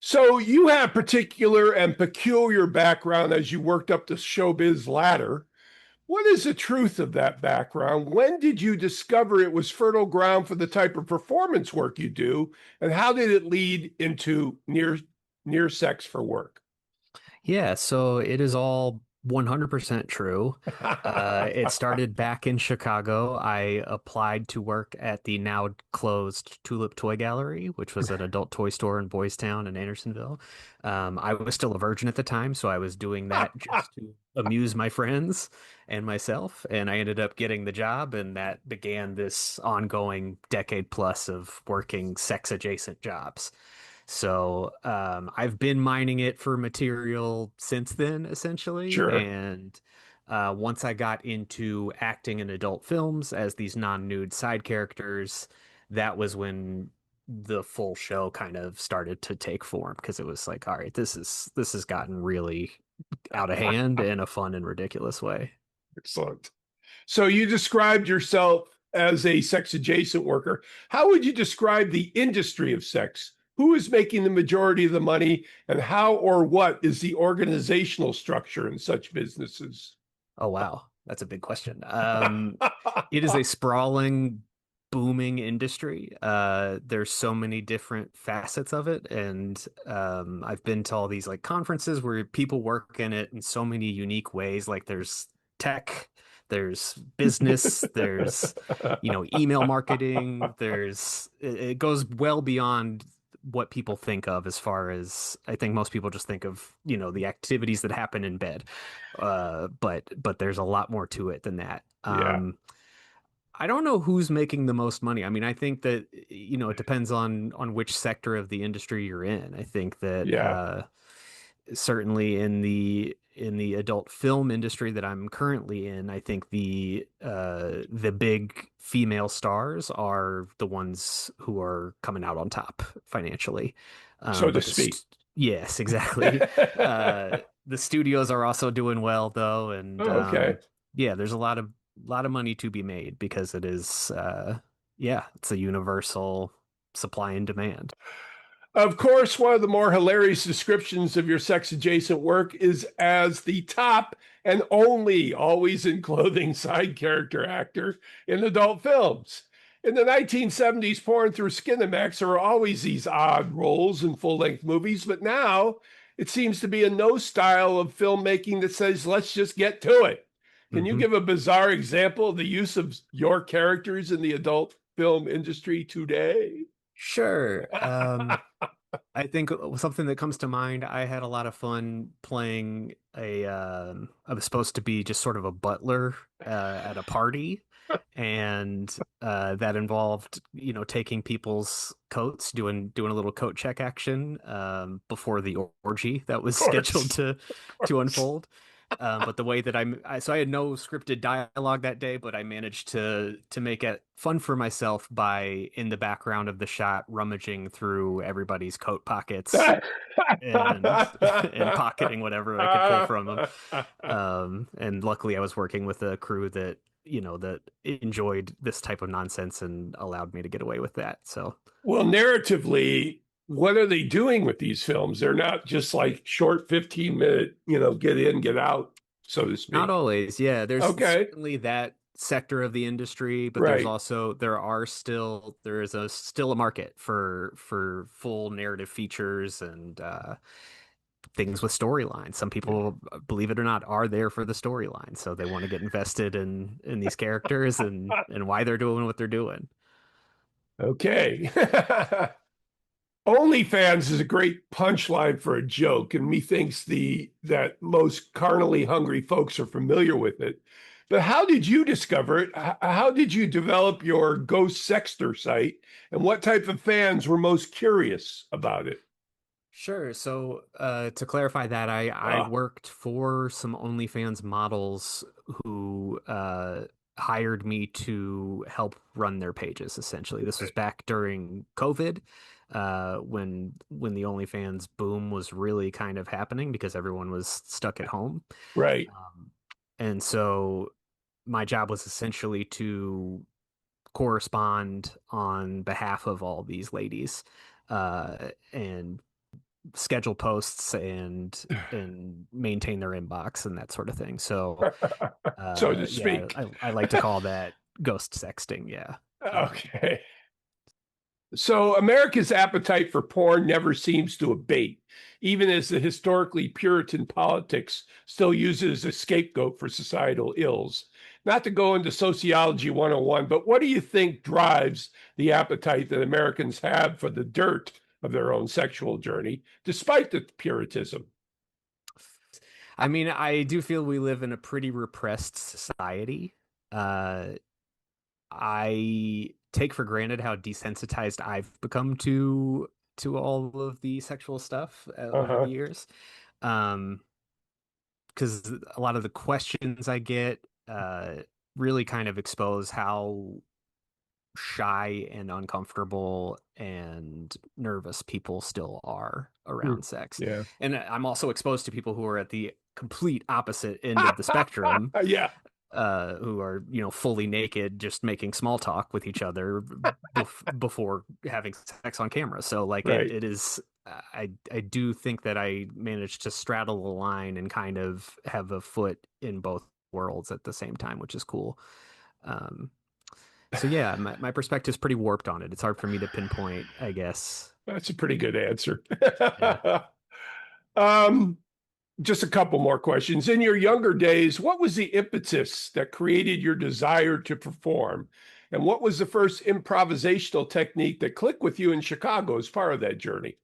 So you have particular and peculiar background as you worked up the showbiz ladder. What is the truth of that background? When did you discover it was fertile ground for the type of performance work you do, and how did it lead into near sex for work? Yeah, so it is all 100% true. It started back in Chicago. I applied to work at the now closed Tulip Toy Gallery, which was an adult toy store in Boys Town and Andersonville. I was still a virgin at the time, so I was doing that just to amuse my friends and myself. And I ended up getting the job, and that began this ongoing decade plus of working sex adjacent jobs. So I've been mining it for material since then, essentially. Sure. And once I got into acting in adult films as these non-nude side characters, that was when the full show kind of started to take form because it was like, all right, this has gotten really out of hand in a fun and ridiculous way. Excellent. So you described yourself as a sex adjacent worker. How would you describe the industry of sex? Who is making the majority of the money, and how or what is the organizational structure in such businesses? Oh wow, that's a big question. It is a sprawling, booming industry. There's so many different facets of it, and I've been to all these like conferences where people work in it in so many unique ways. Like there's tech, there's business, there's email marketing. It goes well beyond what people think of as far as I think most people just think of, the activities that happen in bed. But there's a lot more to it than that. Yeah, I don't know who's making the most money. I mean, I think that, it depends on which sector of the industry you're in. I think that yeah. certainly in the adult film industry that I'm currently in, I think the big female stars are the ones who are coming out on top financially. So to But speak. yes, exactly. The studios are also doing well though, and Oh, okay. yeah, there's a lot of money to be made because it is yeah, it's a universal supply and demand. Of course, one of the more hilarious descriptions of your sex adjacent work is as the top and only always in clothing side character actor in adult films. In the 1970s, porn through Skinemax, there were always these odd roles in full length movies, but now it seems to be a no style of filmmaking that says, let's just get to it. Can you Hmm. give a bizarre example of the use of your characters in the adult film industry today? Sure. I think something that comes to mind, I had a lot of fun playing I was supposed to be just sort of a butler at a party, and that involved, taking people's coats, doing a little coat check action before the orgy that was Of scheduled course. Of to course. unfold. But the way that so I had no scripted dialogue that day, but I managed to make it fun for myself by in the background of the shot rummaging through everybody's coat pockets and and pocketing whatever I could pull from them. And luckily, I was working with a crew that that enjoyed this type of nonsense and allowed me to get away with that. So Well, narratively, what are they doing with these films? They're not just like short 15-minute, get in, get out, so to not speak. always. Yeah, there's Okay. certainly that sector of the industry, but Right. there is still a market for full narrative features and things with storylines. Some people, believe it or not, are there for the storyline, so they want to get invested in these characters and why they're doing what they're doing. Okay. OnlyFans is a great punchline for a joke, and methinks the that most carnally hungry folks are familiar with it. But how did you discover it? How did you develop your ghost sexter site, and what type of fans were most curious about it? Sure. So, to clarify that, I Ah, worked for some OnlyFans models who hired me to help run their pages, essentially. This was back during COVID, when the OnlyFans boom was really kind of happening because everyone was stuck at home. right. Um, and so my job was essentially to correspond on behalf of all these ladies, and schedule posts and maintain their inbox and that sort of thing. So so to yeah, speak. I like to call that ghost sexting. Yeah. Okay. So America's appetite for porn never seems to abate, even as the historically Puritan politics still uses a scapegoat for societal ills. Not to go into sociology 101, but what do you think drives the appetite that Americans have for the dirt of their own sexual journey, despite the Puritanism? I mean, I do feel we live in a pretty repressed society. Uh, I take for granted how desensitized I've become to all of the sexual stuff over the Uh-huh. years. Um, because a lot of the questions I get really kind of expose how shy and uncomfortable and nervous people still are Hmm. around sex. Yeah. And I'm also exposed to people who are at the complete opposite end of the spectrum, Yeah. who are, fully naked, just making small talk with each other before having sex on camera. So like Right. it is, I do think that I managed to straddle the line and kind of have a foot in both worlds at the same time, which is cool. Um, so yeah, my perspective is pretty warped on it. It's hard for me to pinpoint, I guess. That's a pretty good answer. Yeah. um, just a couple more questions. In your younger days, what was the impetus that created your desire to perform? And what was the first improvisational technique that clicked with you in Chicago as part of that journey?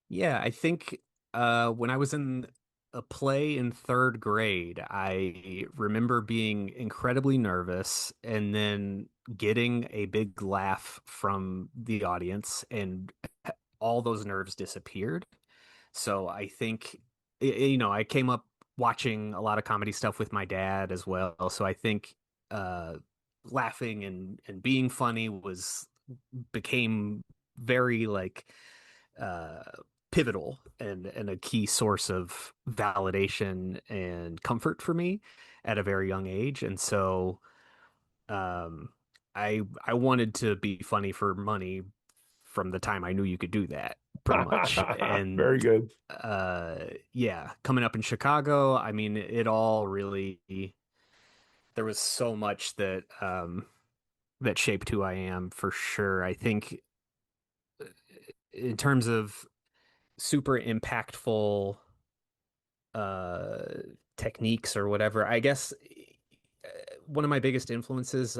Yeah, I think when I was in a play in third grade, I remember being incredibly nervous and then getting a big laugh from the audience, and all those nerves disappeared. So I think, I came up watching a lot of comedy stuff with my dad as well. So I think uh, laughing and being funny became very like uh, pivotal and a key source of validation and comfort for me at a very young age. And so um, I wanted to be funny for money from the time I knew you could do that, pretty much. And Very good. yeah, coming up in Chicago, I mean, it all really, there was so much that shaped who I am for sure. I think in terms of super impactful uh techniques or whatever, I guess one of my biggest influences,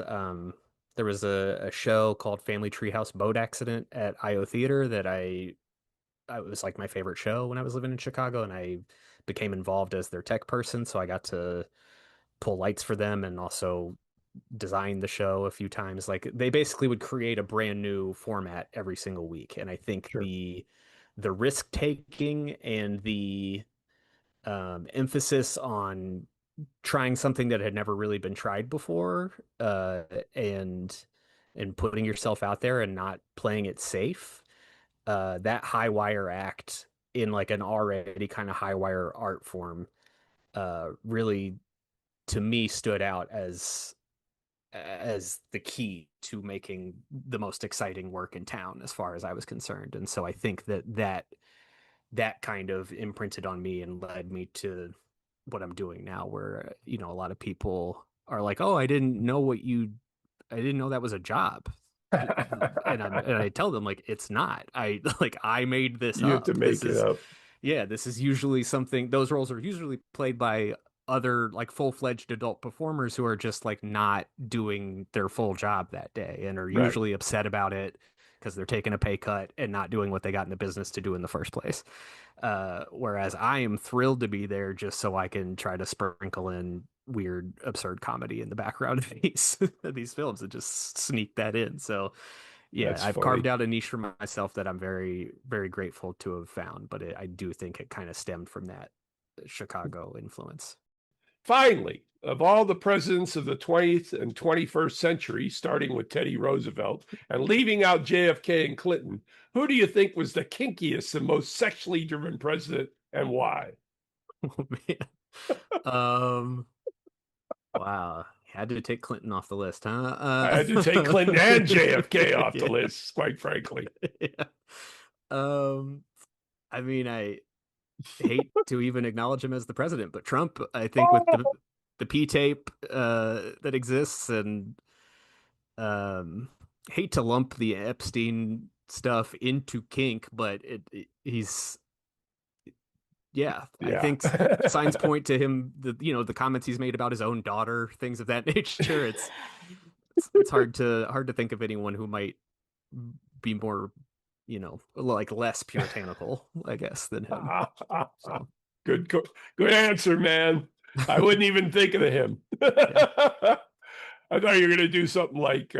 there was a show called Family Treehouse Boat Accident at IO Theater that I was like my favorite show when I was living in Chicago, and I became involved as their tech person, so I got to pull lights for them and also design the show a few times. Like they basically would create a brand new format every single week, and I think Sure. the risk taking and the emphasis on trying something that had never really been tried before, and putting yourself out there and not playing it safe, that high wire act in like an already kind of high wire art form really to me stood out as the key to making the most exciting work in town as far as I was concerned. And so I think that kind of imprinted on me and led me to what I'm doing now, where, a lot of people are like, "Oh, I didn't know that was a job." And I tell them like it's not. I like I made this You have to up. make it up. This is usually something, those roles are usually played by other like full-fledged adult performers who are just like not doing their full job that day and are Right. usually upset about it because they're taking a pay cut and not doing what they got in the business to do in the first place. Whereas I am thrilled to be there just so I can try to sprinkle in weird, absurd comedy in the background of these these films and just sneak that in. So yeah, That's I've carved funny. out a niche for myself that I'm very, very grateful to have found. But I do think it kind of stemmed from that Chicago influence. Finally, of all the presidents of the 20th and 21st century, starting with Teddy Roosevelt and leaving out JFK and Clinton, who do you think was the kinkiest and most sexually driven president and why? Oh, man. Um, wow. Had to take Clinton off the list, huh? I had to take Clinton and JFK off the list, quite frankly. Yeah. Um, I mean, I hate to even acknowledge him as the president, but Trump, I think with Oh, the P tape that exists, and hate to lump the Epstein stuff into kink, but he's yeah, I yeah. think signs point to him, the comments he's made about his own daughter, things of that nature. It's hard to think of anyone who might be more, like less puritanical, I guess, than him. So Good, good answer, man. I wouldn't even think of him. yeah. I thought you were going to do something like,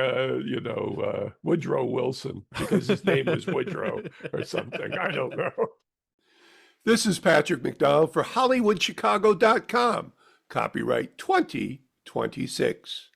Woodrow Wilson, because his name was Woodrow or something. I don't know. This is Patrick McDonald for HollywoodChicago.com. Copyright 2026.